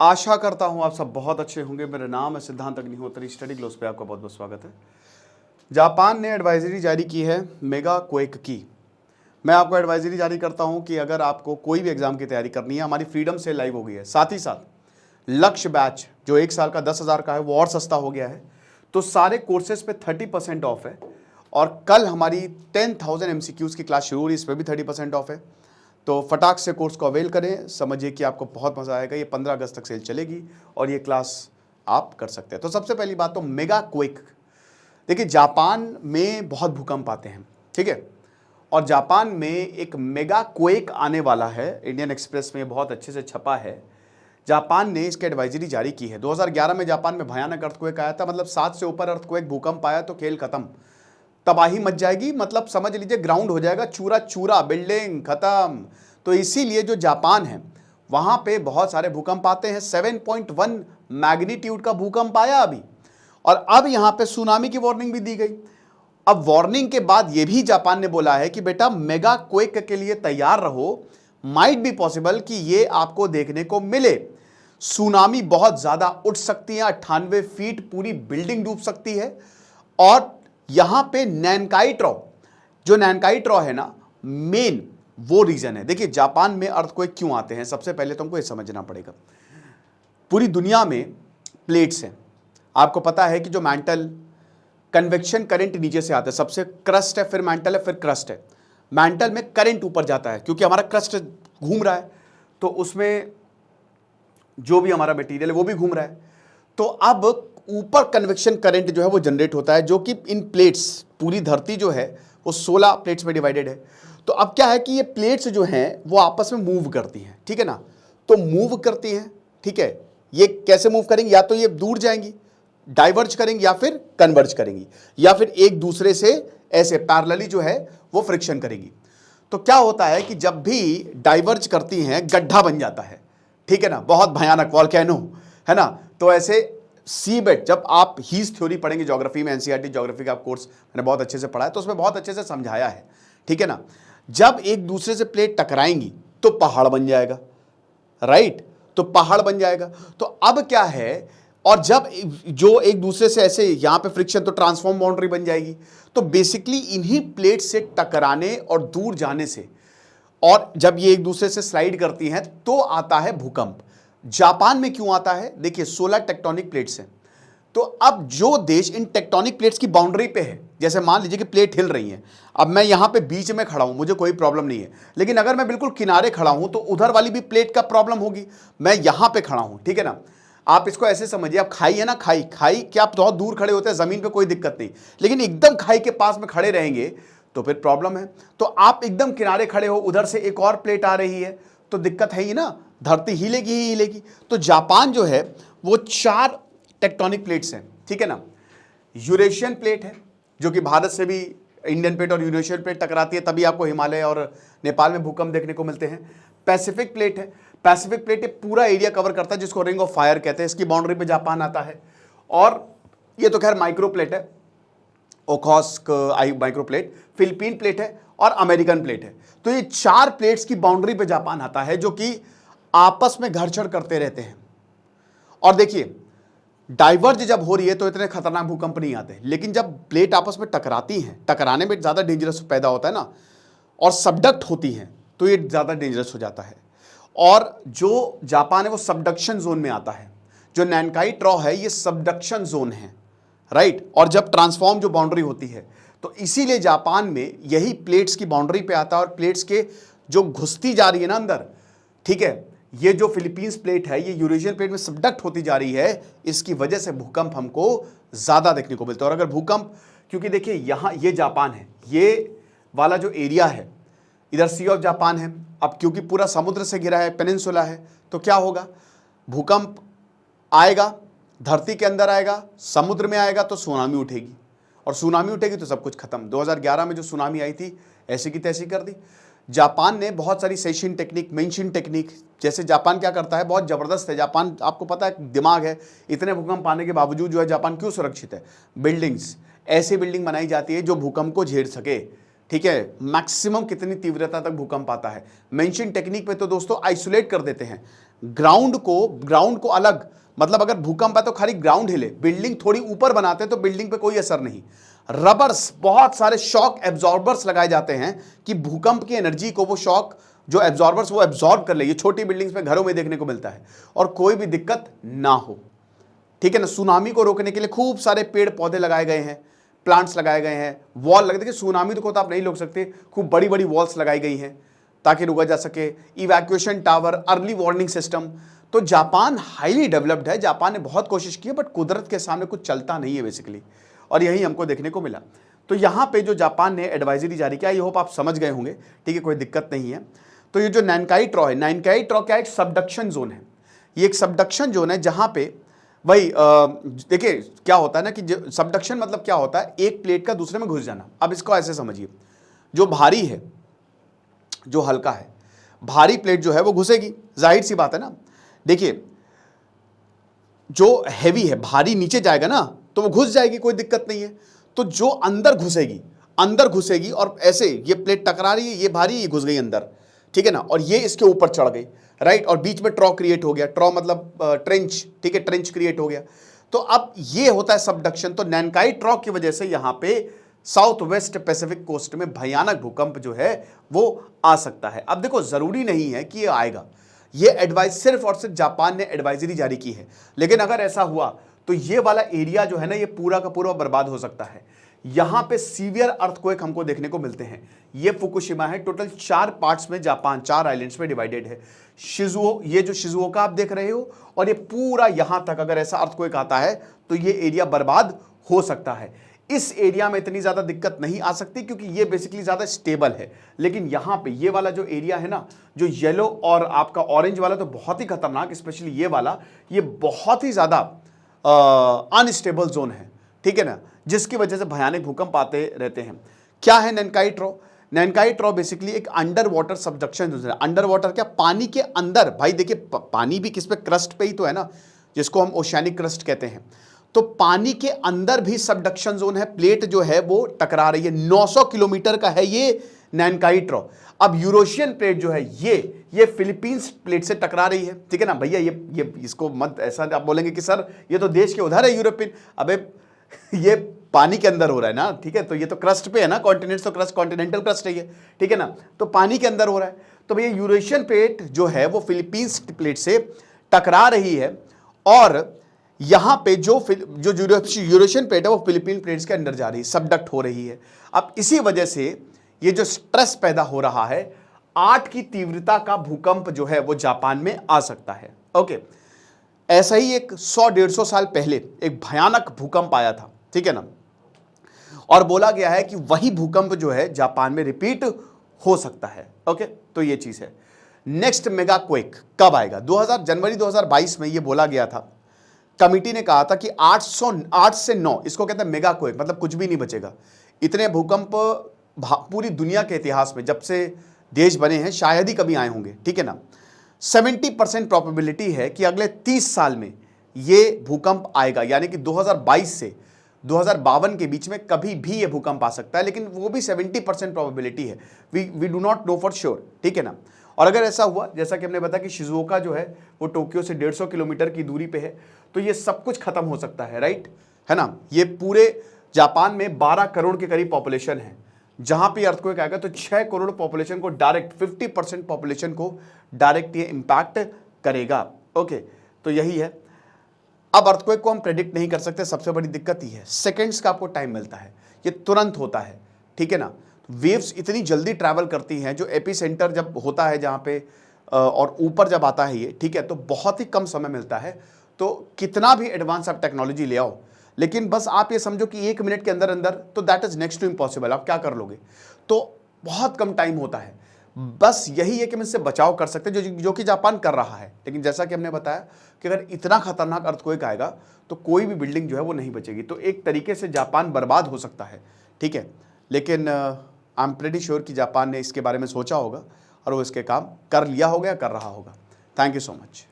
आशा करता हूं आप सब बहुत अच्छे होंगे। मेरा नाम है सिद्धांत अग्निहोत्री। स्टडी ग्लोस पे आपका बहुत बहुत स्वागत है। जापान ने एडवाइजरी जारी की है मेगा क्वेक की। मैं आपको एडवाइजरी जारी करता हूं कि अगर आपको कोई भी एग्जाम की तैयारी करनी है, हमारी फ्रीडम से लाइव हो गई है। साथ ही साथ लक्ष्य बैच जो 1 साल का 10,000 का है वो और सस्ता हो गया है। तो सारे कोर्सेज पे 30% ऑफ है। और कल हमारी 10,000 MCQs की क्लास शुरू हुई, इस पर भी 30% ऑफ है। तो फटाक से कोर्स को अवेल करें। समझिए कि आपको बहुत मजा आएगा। ये 15 अगस्त तक सेल चलेगी और ये क्लास आप कर सकते हैं। तो सबसे पहली बात तो मेगा क्वेक। देखिए, जापान में बहुत भूकंप आते हैं, ठीक है, और जापान में एक मेगा क्वेक आने वाला है। इंडियन एक्सप्रेस में बहुत अच्छे से छपा है। जापान ने इसकी एडवाइजरी जारी की है। 2011 में जापान में भयानक अर्थक्वेक आया था, मतलब 7 से ऊपर अर्थक्वेक भूकंप आया तो खेल खत्म, तबाही मच जाएगी, मतलब समझ लीजिए ग्राउंड हो जाएगा, चूरा चूरा, बिल्डिंग खत्म। तो इसीलिए जो जापान है वहां पे बहुत सारे भूकंप आते हैं। 7.1 मैग्नीट्यूड का भूकंप आया अभी, और अब यहां पे सुनामी की वार्निंग भी दी गई। अब वार्निंग के बाद यह भी जापान ने बोला है कि बेटा मेगा क्वेक के लिए तैयार रहो, माइट बी पॉसिबल कि ये आपको देखने को मिले। सुनामी बहुत ज्यादा उठ सकती है, 98 फीट पूरी बिल्डिंग डूब सकती है। और यहां पे नैनकाई-ट्रॉ, जो नैनकाई-ट्रॉ है ना, मेन वो रीजन है। देखिए, जापान में अर्थक्वेक क्यों आते हैं, सबसे पहले तुमको ये समझना पड़ेगा। पूरी दुनिया में प्लेट्स हैं। आपको पता है कि जो मैंटल कन्वेक्शन करंट नीचे से आता है, सबसे क्रस्ट है, फिर मैंटल है, फिर क्रस्ट है। मैंटल में करंट ऊपर जाता है क्योंकि हमारा क्रस्ट घूम रहा है, तो उसमें जो भी हमारा मटेरियल है वो भी घूम रहा है। तो अब ऊपर कन्वेक्शन करंट जो है वो जनरेट होता है, जो कि इन प्लेट्स, पूरी धरती जो है वो 16 प्लेट्स में डिवाइडेड है। तो अब क्या है कि ये प्लेट्स जो हैं वो आपस में मूव करती हैं, ठीक है ना। तो मूव करती हैं, ठीक है। ये कैसे मूव करेंगी, या तो ये दूर जाएंगी, डाइवर्ज करेंगी, या फिर कन्वर्ज करेंगी, या फिर एक दूसरे से ऐसे पैरेलली जो है वो फ्रिक्शन करेंगी। तो क्या होता है कि जब भी डाइवर्ज करती हैं गड्ढा बन जाता है, ठीक है ना, बहुत भयानक वॉल्केनो, है ना। तो ऐसे सी बेड, जब आप हीस थ्योरी पढ़ेंगे ज्योग्राफी में, एनसीईआरटी ज्योग्राफी का कोर्स मैंने बहुत अच्छे से पढ़ा है, तो उसमें बहुत अच्छे से समझाया है, ठीक है ना। जब एक दूसरे से प्लेट टकराएंगी तो पहाड़ बन जाएगा, राइट, तो पहाड़ बन जाएगा। तो अब क्या है, और जब जो एक दूसरे से ऐसे यहां पे फ्रिक्शन, तो ट्रांसफॉर्म बाउंड्री बन जाएगी। तो बेसिकली इन्हीं प्लेट से टकराने और दूर जाने से, और जब ये एक दूसरे से स्लाइड करती हैं तो आता है भूकंप। जापान में क्यों आता है, देखिए 16 टेक्टोनिक प्लेट्स हैं। तो अब जो देश इन टेक्टोनिक प्लेट्स की बाउंड्री पे है, जैसे मान लीजिए कि प्लेट हिल रही है, अब मैं यहां पे बीच में खड़ा हूं, मुझे कोई प्रॉब्लम नहीं है। लेकिन अगर मैं बिल्कुल किनारे खड़ा हूं तो उधर वाली भी प्लेट का प्रॉब्लम होगी। मैं यहां पे खड़ा हूं, ठीक है ना। आप इसको ऐसे समझिए, आप खाई है ना, खाई खाई क्या आप बहुत दूर खड़े होते हैं, जमीन पे कोई दिक्कत नहीं, लेकिन एकदम खाई के पास में खड़े रहेंगे तो फिर प्रॉब्लम है। तो आप एकदम किनारे खड़े हो, उधर से एक और प्लेट आ रही है, तो दिक्कत है ही ना, धरती हिलेगी ही हिलेगी। तो जापान जो है वो 4 टेक्टोनिक प्लेट्स हैं, ठीक है ना। यूरेशियन प्लेट है, जो कि भारत से भी इंडियन प्लेट और यूरेशियन प्लेट टकराती है, तभी आपको हिमालय और नेपाल में भूकंप देखने को मिलते हैं। पैसिफिक प्लेट है। पैसिफिक प्लेट पूरा एरिया कवर करता है, जिसको रिंग ऑफ फायर कहते हैं। इसकी बाउंड्री पे जापान आता है। और ये तो खैर माइक्रो प्लेट है, ओखोस्क माइक्रो प्लेट, फिलिपीन प्लेट है और अमेरिकन प्लेट है। तो ये 4 प्लेट्स की बाउंड्री पे जापान आता है, जो कि आपस में घर्षण करते रहते हैं। और देखिए, डाइवर्ज जब हो रही है तो इतने खतरनाक भूकंप नहीं आते, लेकिन जब प्लेट आपस में टकराती हैं, टकराने में ज्यादा डेंजरस पैदा होता है ना, और सबडक्ट होती हैं, तो ये ज्यादा डेंजरस हो जाता है। और जो जापान है वो सबडक्शन जोन में आता है। जो नैनकाई-ट्रॉ है ये सबडक्शन जोन है, राइट। और जब ट्रांसफॉर्म जो बाउंड्री होती है, तो इसीलिए जापान में यही प्लेट्स की बाउंड्री पे आता है। और प्लेट्स के जो घुसती जा रही है ना अंदर, ठीक है, ये जो फिलीपींस प्लेट है ये यूरेशियन प्लेट में सबडक्ट होती जा रही है, इसकी वजह से भूकंप हमको ज्यादा देखने को मिलता है। और अगर भूकंप, क्योंकि देखिए यहां ये जापान है, ये वाला जो एरिया है इधर सी ऑफ जापान है। अब क्योंकि पूरा समुद्र से घिरा है, पेनिनसुला है, तो क्या होगा, भूकंप आएगा, धरती के अंदर आएगा, समुद्र में आएगा तो सुनामी उठेगी, और सुनामी उठेगी तो सब कुछ खत्म। 2011 में जो सुनामी आई थी ऐसी की तैसी कर दी। जापान ने बहुत सारी सेशिन टेक्निक, मेंशिन टेक्निक, जैसे जापान क्या करता है, बहुत जबरदस्त है जापान, आपको पता है दिमाग है। इतने भूकंप आने के बावजूद जो है जापान क्यों सुरक्षित है, बिल्डिंग्स, ऐसी बिल्डिंग बनाई जाती है जो भूकंप को झेल सके, ठीक है। मैक्सिमम कितनी तीव्रता तक भूकंप आता है, मेंशिन टेक्निक पे तो दोस्तों आइसोलेट कर देते हैं। ग्राउंड को अलग, मतलब अगर भूकंप है तो खाली ग्राउंड हिले, बिल्डिंग थोड़ी ऊपर बनाते हैं तो बिल्डिंग पे कोई असर नहीं। रबर्स, बहुत सारे शॉक एब्जॉर्बर्स लगाए जाते हैं कि भूकंप की एनर्जी को वो शॉक जो एब्जॉर्बर्स वो एब्जॉर्ब कर ले। ये छोटी बिल्डिंग्स में, घरों में देखने को मिलता है, और कोई भी दिक्कत ना हो, ठीक है ना। सुनामी को रोकने के लिए खूब सारे पेड़ पौधे लगाए गए हैं, प्लांट्स लगाए गए हैं, वॉल लगे। देखिए सुनामी तो आप नहीं रोक सकते, खूब बड़ी बड़ी वॉल्स लगाई गई हैं ताकि रुका जा सके। Evacuation tower, early warning system. तो जापान हाईली डेवलप्ड है, जापान ने बहुत कोशिश की है, बट कुदरत के सामने कुछ चलता नहीं है बेसिकली, और यही हमको देखने को मिला। तो यहाँ पे जो जापान ने एडवाइजरी जारी किया, ये होप आप समझ गए होंगे, ठीक है, कोई दिक्कत नहीं है। तो ये जो नैनकाई ट्रॉ है, नैनकाई ट्रॉ क्या, एक सबडक्शन जोन है। ये एक सबडक्शन जोन है जहाँ पे वही देखिए क्या होता है ना कि सबडक्शन मतलब क्या होता है, एक प्लेट का दूसरे में घुस जाना। अब इसको ऐसे समझिए, जो भारी है, जो हल्का है, भारी प्लेट जो है वो घुसेगी, जाहिर सी बात है ना। देखिए जो हैवी है, भारी नीचे जाएगा ना तो वो घुस जाएगी, कोई दिक्कत नहीं है। तो जो अंदर घुसेगी और ऐसे ये प्लेट टकरा रही है, ये भारी, ये घुस गई अंदर, ठीक है ना, और ये इसके ऊपर चढ़ गई, राइट, और बीच में ट्रॉ क्रिएट हो गया। ट्रॉ मतलब ट्रेंच, ठीक है, ट्रेंच क्रिएट हो गया। तो अब ये होता है सबडक्शन। तो नैनकाई ट्रॉ की वजह से यहां पे साउथ वेस्ट पैसिफिक कोस्ट में भयानक भूकंप जो है वो आ सकता है। अब देखो जरूरी नहीं है कि ये आएगा, ये एडवाइस सिर्फ और सिर्फ जापान ने एडवाइजरी जारी की है, लेकिन अगर ऐसा हुआ तो ये वाला एरिया जो है ना, ये पूरा का पूरा बर्बाद हो सकता है। यहां पे सीवियर अर्थक्वेक हमको देखने को मिलते हैं। ये फुकुशिमा है, टोटल 4 पार्ट्स में जापान 4 आइलैंड्स में डिवाइडेड है। शिजुओ, ये जो शिजुओका आप देख रहे हो, और ये पूरा यहां तक अगर ऐसा अर्थक्वेक आता है तो ये एरिया बर्बाद हो सकता है। इस एरिया में इतनी ज्यादा दिक्कत नहीं आ सकती क्योंकि ये बेसिकली ज्यादा स्टेबल है, लेकिन यहां पे ये वाला जो एरिया है ना, जो येलो और आपका ऑरेंज वाला, तो बहुत ही खतरनाक, स्पेशली ये वाला, ये बहुत ही ज्यादा अनस्टेबल जोन है, ठीक है ना, जिसकी वजह से भयानक भूकंप आते रहते हैं। क्या है नैनकाई ट्रॉ? नैनकाई ट्रॉ बेसिकली एक अंडर वाटर सबडक्शन जोन है। अंडर वाटर क्या, पानी के अंदर। भाई देखिए पानी भी किस पे, क्रस्ट पे ही तो है ना, जिसको हम ओशियानिक क्रस्ट कहते हैं। तो पानी के अंदर भी सबडक्शन जोन है, प्लेट जो है वो टकरा रही है। 900 किलोमीटर का है ये नैनकाई ट्रॉ। अब यूरोशियन प्लेट जो है ये फिलीपींस प्लेट से टकरा रही है, ठीक है ना भैया। ये इसको मत ऐसा आप बोलेंगे कि सर ये तो देश के उधर है यूरोपियन, अबे ये पानी के अंदर हो रहा है ना, ठीक है। तो ये तो क्रस्ट पे है ना, कॉन्टिनेंट तो क्रस्ट, कॉन्टिनेंटल क्रस्ट है ये, ठीक है ना, तो पानी के अंदर हो रहा है। तो भैया यूरेशियन प्लेट जो है वो फिलीपींस प्लेट से टकरा रही है, और यहां पे जो यूरेशियन प्लेट है वो फिलीपीन प्लेट्स के अंदर जा रही है, सबडक्ट हो रही है। अब इसी वजह से ये जो स्ट्रेस पैदा हो रहा है, 8 की तीव्रता का भूकंप जो है वो जापान में आ सकता है। ओके, ऐसा ही एक 100-150 साल पहले एक भयानक भूकंप आया था, ठीक है ना, और बोला गया है कि वही भूकंप जो है जापान में रिपीट हो सकता है। ओके, तो ये चीज है। नेक्स्ट मेगा क्वेक कब आएगा? जनवरी 2022 में ये बोला गया था। कमिटी ने कहा था कि 8 से 9, इसको कहते हैं मेगा क्वेक, मतलब कुछ भी नहीं बचेगा। इतने भूकंप पूरी दुनिया के इतिहास में जब से देश बने हैं शायद ही कभी आए होंगे, ठीक है ना। 70% प्रोबेबिलिटी है कि अगले 30 साल में ये भूकंप आएगा, यानी कि 2022 से 2052 के बीच में कभी भी ये भूकंप आ सकता है, लेकिन वो भी 70% प्रोबेबिलिटी है। We do not know for sure, ठीक है ना। और अगर ऐसा हुआ, जैसा कि हमने बताया कि शिजुओका जो है वो टोक्यो से 150 किलोमीटर की दूरी पे है, तो ये सब कुछ खत्म हो सकता है, राइट, है ना। ये पूरे जापान में 12 करोड़ के करीब पॉपुलेशन है। जहां पे अर्थक्वेक आएगा तो 6 करोड़ पॉपुलेशन को डायरेक्ट, 50% पॉपुलेशन को डायरेक्ट ये इंपैक्ट करेगा। ओके, तो यही है। अब अर्थक्वेक को हम प्रेडिक्ट नहीं कर सकते, सबसे बड़ी दिक्कत ही है, सेकंड्स का आपको टाइम मिलता है, ये तुरंत होता है, ठीक है ना। वेव्स इतनी जल्दी ट्रैवल करती हैं, जो एपी सेंटर जब होता है जहाँ पे और ऊपर जब आता है ये, ठीक है, तो बहुत ही कम समय मिलता है। तो कितना भी एडवांस आप टेक्नोलॉजी ले आओ, लेकिन बस आप ये समझो कि 1 मिनट के अंदर अंदर, तो that is next to impossible. आप क्या कर लोगे? तो बहुत कम टाइम होता है। बस यही है कि हम इससे बचाव कर सकते हैं, जो कि जापान कर रहा है। लेकिन जैसा कि हमने बताया कि अगर इतना खतरनाक अर्थक्वेक आएगा तो कोई भी बिल्डिंग जो है वो नहीं बचेगी। तो एक तरीके से जापान बर्बाद हो सकता है, ठीक है। लेकिन आई एम प्रेटी श्योर कि जापान ने इसके बारे में सोचा होगा और वो इसके काम कर लिया होगा या कर रहा होगा। Thank you so much.